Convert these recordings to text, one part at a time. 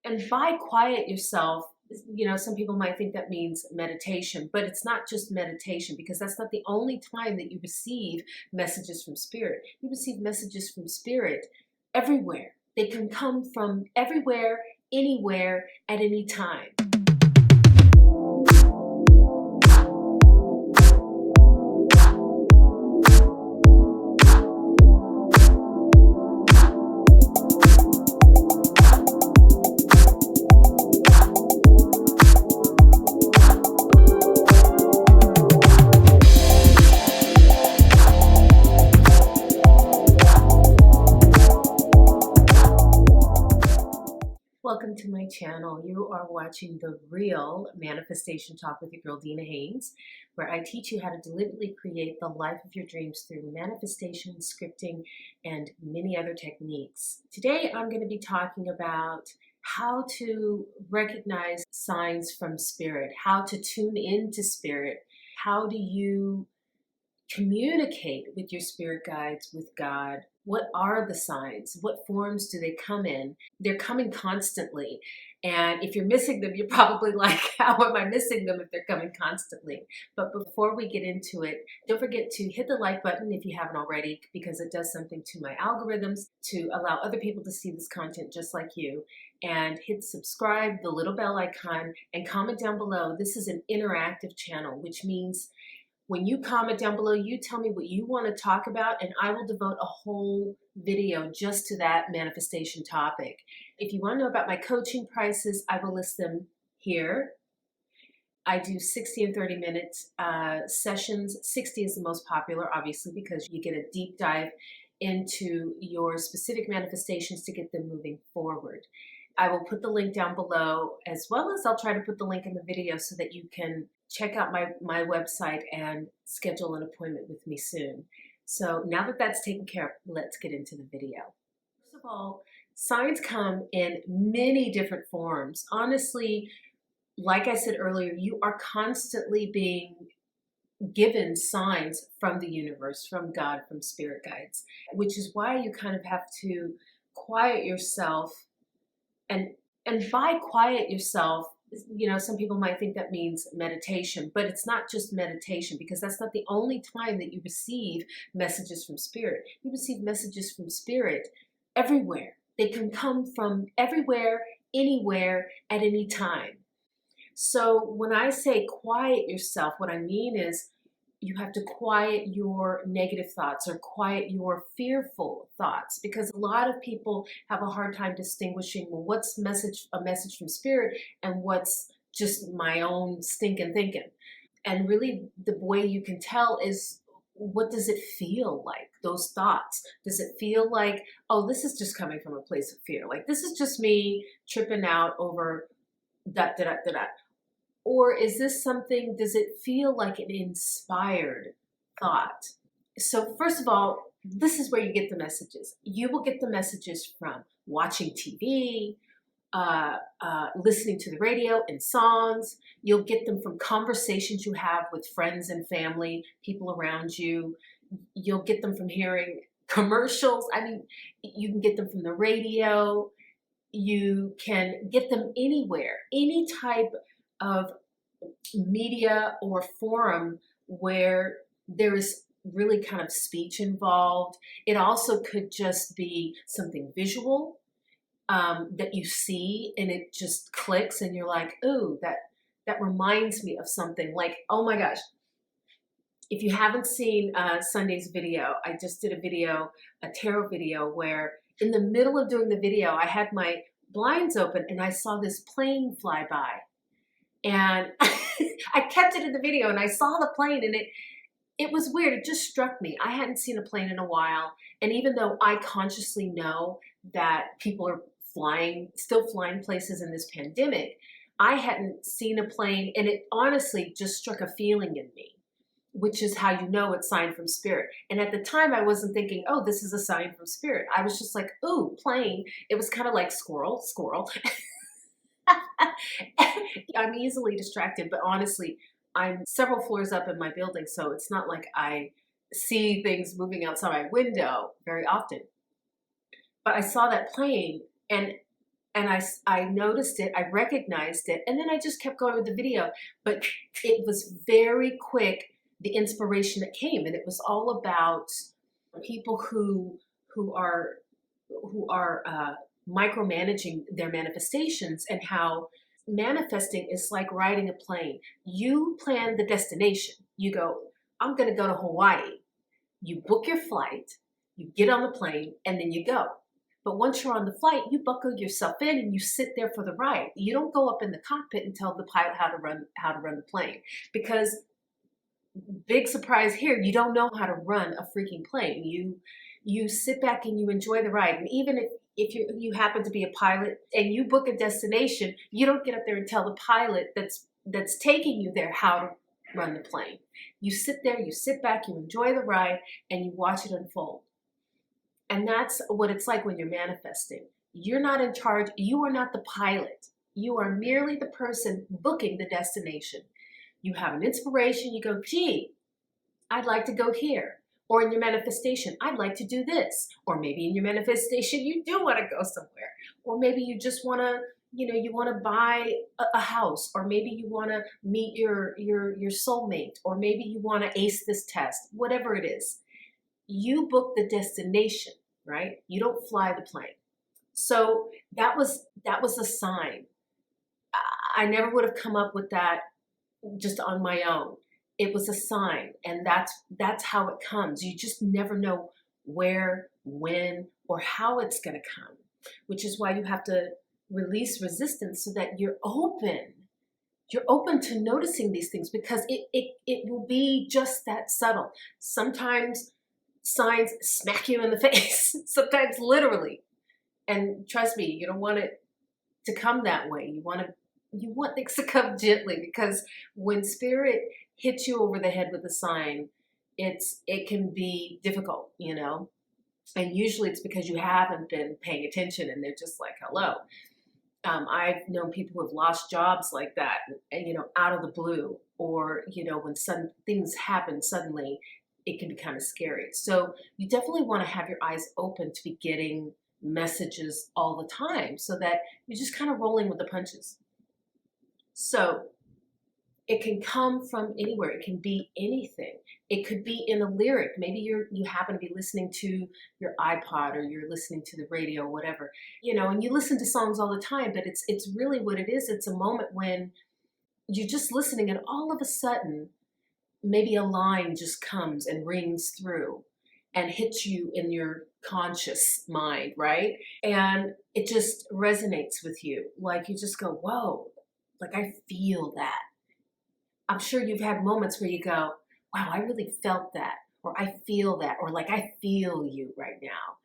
And by quiet yourself, some people might think that means meditation, but it's not just meditation because that's not the only time that you receive messages from spirit. You receive messages from spirit everywhere. They can come from everywhere, anywhere, at any time. Welcome to my channel. You are watching The Real Manifestation Talk with your girl, Dina Haynes, where I teach you how to deliberately create the life of your dreams through manifestation, scripting, and many other techniques. Today, I'm going to be talking about how to recognize signs from spirit, how to tune into spirit, how do you communicate with your spirit guides, with God. What are the signs? What forms do they come in? They're coming constantly. And if you're missing them, you're probably like, how am I missing them if they're coming constantly? But before we get into it, don't forget to hit the like button if you haven't already, because it does something to my algorithms to allow other people to see this content just like you. And hit subscribe, the little bell icon, and comment down below. This is an interactive channel, which means when you comment down below, you tell me what you want to talk about, and I will devote a whole video just to that manifestation topic. If you want to know about my coaching prices, I will list them here. I do 60 and 30 minute sessions. 60 is the most popular, obviously, because you get a deep dive into your specific manifestations to get them moving forward. I will put the link down below, as well as I'll try to put the link in the video so that you can check out my website and schedule an appointment with me soon. So now that that's taken care of, let's get into the video. First of all, signs come in many different forms. Honestly, like I said earlier, you are constantly being given signs from the universe, from God, from spirit guides, which is why you kind of have to quiet yourself. And by quiet yourself, some people might think that means meditation, but it's not just meditation because that's not the only time that you receive messages from spirit. You receive messages from spirit everywhere. They can come from everywhere, anywhere, at any time. So when I say quiet yourself, what I mean is you have to quiet your negative thoughts or quiet your fearful thoughts, because a lot of people have a hard time distinguishing, well, what's a message from spirit and what's just my own stinking thinking. And really the way you can tell is, what does it feel like, those thoughts? Does it feel like, oh, this is just coming from a place of fear, like this is just me tripping out over that. Or is this something, does it feel like an inspired thought? So first of all, this is where you get the messages. You will get the messages from watching TV, listening to the radio and songs. You'll get them from conversations you have with friends and family, people around you. You'll get them from hearing commercials. I mean, you can get them from the radio. You can get them anywhere, any type of media or forum where there is really kind of speech involved. It also could just be something visual that you see and it just clicks and you're like, ooh, that reminds me of something. Like, oh my gosh, if you haven't seen Sunday's video, I just did a tarot video, where in the middle of doing the video, I had my blinds open and I saw this plane fly by. And I kept it in the video and I saw the plane, and it was weird. It just struck me. I hadn't seen a plane in a while. And even though I consciously know that people are still flying places in this pandemic, I hadn't seen a plane, and it honestly just struck a feeling in me, which is how you know it's sign from spirit. And at the time I wasn't thinking, oh, this is a sign from spirit. I was just like, ooh, plane. It was kind of like squirrel. I'm easily distracted, but honestly, I'm several floors up in my building, so it's not like I see things moving outside my window very often. But I saw that plane, and And I noticed it, I recognized it, and then I just kept going with the video. But it was very quick, the inspiration that came, and it was all about people who are who are micromanaging their manifestations, and how manifesting is like riding a plane. You plan the destination. You go, I'm going to go to Hawaii. You book your flight, you get on the plane, and then you go. But once you're on the flight, you buckle yourself in and you sit there for the ride. You don't go up in the cockpit and tell the pilot how to run the plane, because big surprise here, you don't know how to run a freaking plane. You sit back and you enjoy the ride. And even if you happen to be a pilot and you book a destination, you don't get up there and tell the pilot that's taking you there how to run the plane. You sit there, you sit back, you enjoy the ride, and you watch it unfold. And that's what it's like when you're manifesting. You're not in charge. You are not the pilot. You are merely the person booking the destination. You have an inspiration. You go, gee, I'd like to go here. Or in your manifestation, I'd like to do this. Or maybe in your manifestation, you do want to go somewhere. Or maybe you just want to, you want to buy a house. Or maybe you want to meet your soulmate. Or maybe you want to ace this test. Whatever it is. You book the destination, right? You don't fly the plane. So that was a sign. I never would have come up with that just on my own. It was a sign, and that's how it comes. You just never know where, when, or how it's going to come, which is why you have to release resistance so that you're open. You're open to noticing these things, because it will be just that subtle. Sometimes signs smack you in the face, sometimes literally. And trust me, you don't want it to come that way. You want things to come gently, because when spirit hits you over the head with a sign, it can be difficult, And usually it's because you haven't been paying attention, and they're just like, hello. I've known people who have lost jobs like that, and out of the blue, or when some things happen suddenly, it can be kind of scary. So you definitely want to have your eyes open to be getting messages all the time, so that you're just kind of rolling with the punches. So it can come from anywhere. It can be anything. It could be in a lyric. Maybe you happen to be listening to your iPod, or you're listening to the radio, or whatever, and you listen to songs all the time, but it's really what it is. It's a moment when you're just listening, and all of a sudden, maybe a line just comes and rings through and hits you in your conscious mind, right? And it just resonates with you. Like you just go, whoa, like I feel that. I'm sure you've had moments where you go, wow, I really felt that, or I feel that, or like I feel you right now.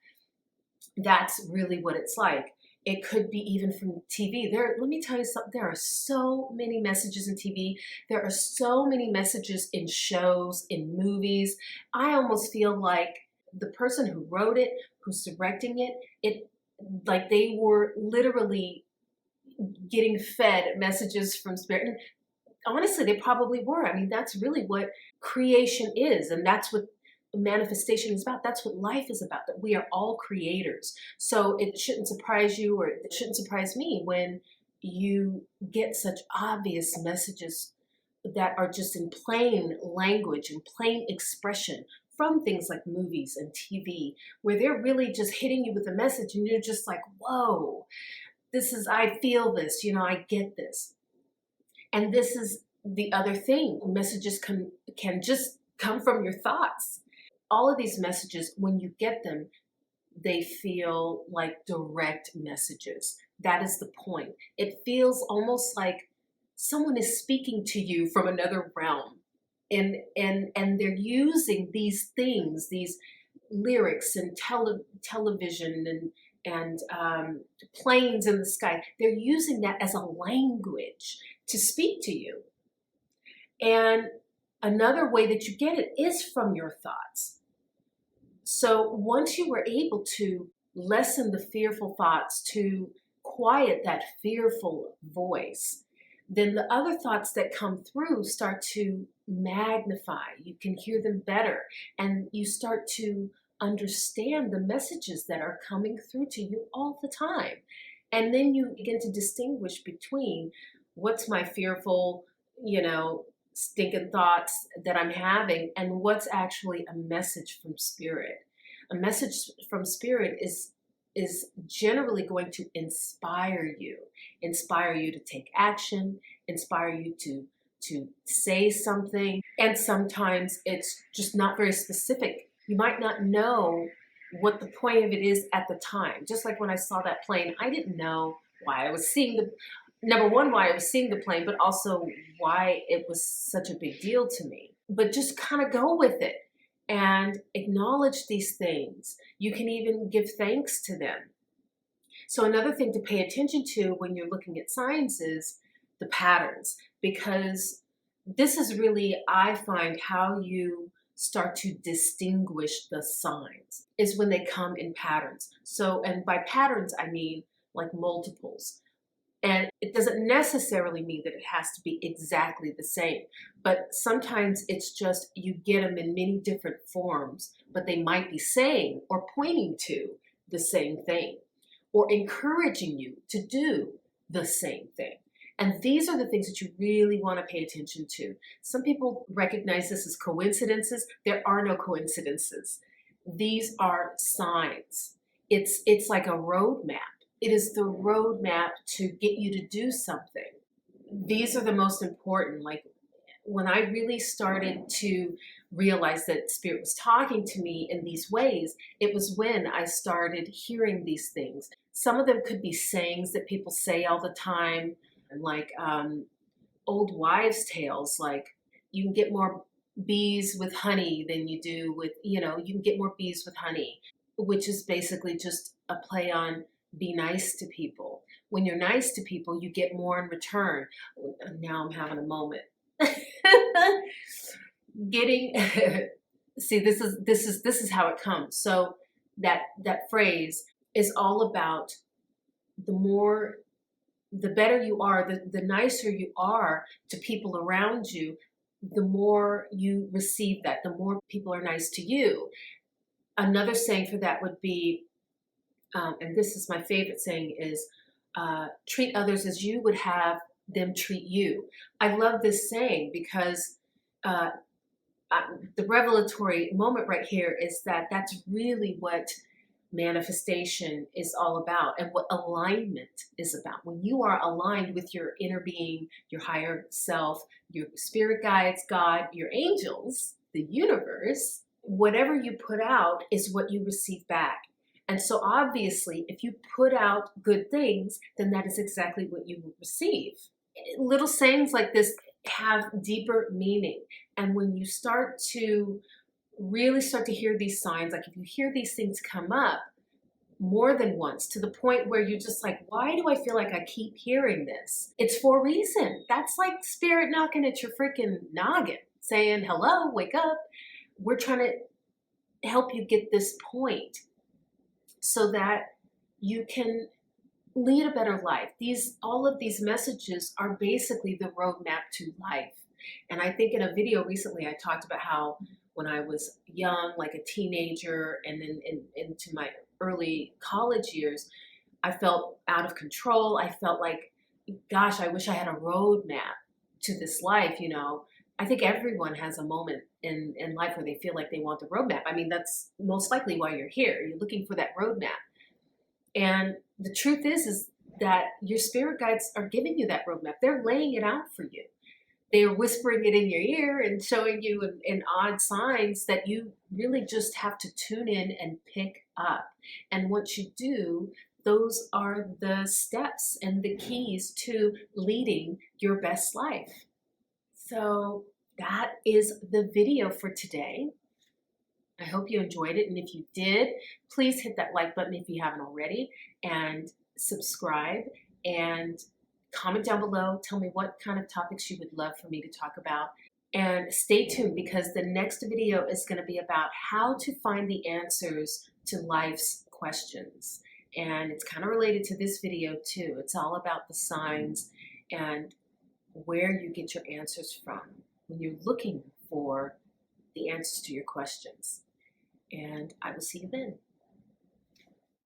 That's really what it's like. It could be even from TV. Let me tell you something. There are so many messages in TV. There are so many messages in shows, in movies. I almost feel like the person who wrote it, who's directing it, like they were literally getting fed messages from spirit. And honestly, they probably were. I mean, that's really what creation is, and that's what manifestation is about. That's what life is about, that we are all creators. So it shouldn't surprise you, or it shouldn't surprise me, when you get such obvious messages that are just in plain language and plain expression from things like movies and TV, where they're really just hitting you with a message, and you're just like, whoa, I feel this, I get this. And this is the other thing. Messages can just come from your thoughts. All of these messages, when you get them, they feel like direct messages. That is the point. It feels almost like someone is speaking to you from another realm. And they're using these things, these lyrics and television and planes in the sky. They're using that as a language to speak to you. And another way that you get it is from your thoughts. So once you were able to lessen the fearful thoughts, to quiet that fearful voice, then the other thoughts that come through start to magnify. You can hear them better, and you start to understand the messages that are coming through to you all the time. And then you begin to distinguish between what's my fearful, stinking thoughts that I'm having and what's actually a message from spirit. A message from spirit is generally going to inspire you to take action, inspire you to say something. And sometimes it's just not very specific. You might not know what the point of it is at the time. Just like when I saw that plane, I didn't know why I was seeing number one, why I was seeing the plane, but also why it was such a big deal to me. But just kind of go with it and acknowledge these things. You can even give thanks to them. So another thing to pay attention to when you're looking at signs is the patterns, because this is really, I find, how you start to distinguish the signs is when they come in patterns. So, and by patterns, I mean like multiples. And it doesn't necessarily mean that it has to be exactly the same, but sometimes it's just you get them in many different forms, but they might be saying or pointing to the same thing or encouraging you to do the same thing. And these are the things that you really want to pay attention to. Some people recognize this as coincidences. There are no coincidences. These are signs. It's like a roadmap. It is the roadmap to get you to do something. These are the most important. Like when I really started to realize that Spirit was talking to me in these ways, it was when I started hearing these things. Some of them could be sayings that people say all the time, like old wives' tales, like you can get more bees with honey than you do with, you can get more bees with honey, which is basically just a play on be nice to people. When you're nice to people, you get more in return. Now I'm having a moment. See, this is how it comes. So that phrase is all about the better you are, the nicer you are to people around you, the more you receive that, the more people are nice to you. Another saying for that would be, and this is my favorite saying, is treat others as you would have them treat you. I love this saying because the revelatory moment right here is that that's really what manifestation is all about and what alignment is about. When you are aligned with your inner being, your higher self, your spirit guides, God, your angels, the universe, whatever you put out is what you receive back. And so obviously, if you put out good things, then that is exactly what you will receive. Little sayings like this have deeper meaning. And when you really start to hear these signs, like if you hear these things come up more than once to the point where you're just like, why do I feel like I keep hearing this? It's for a reason. That's like Spirit knocking at your freaking noggin saying, hello, wake up. We're trying to help you get this point so that you can lead a better life. All of these messages are basically the roadmap to life. And I think in a video recently, I talked about how when I was young, like a teenager, and then into my early college years, I felt out of control. I felt like, gosh, I wish I had a roadmap to this life, I think everyone has a moment in life where they feel like they want the roadmap. I mean, that's most likely why you're here. You're looking for that roadmap. And the truth is that your spirit guides are giving you that roadmap. They're laying it out for you. They are whispering it in your ear and showing you in odd signs that you really just have to tune in and pick up. And once you do, those are the steps and the keys to leading your best life. So that is the video for today. I hope you enjoyed it. And if you did, please hit that like button if you haven't already, and subscribe and comment down below. Tell me what kind of topics you would love for me to talk about. And stay tuned because the next video is going to be about how to find the answers to life's questions. And it's kind of related to this video too. It's all about the signs and where you get your answers from when you're looking for the answers to your questions. And I will see you then.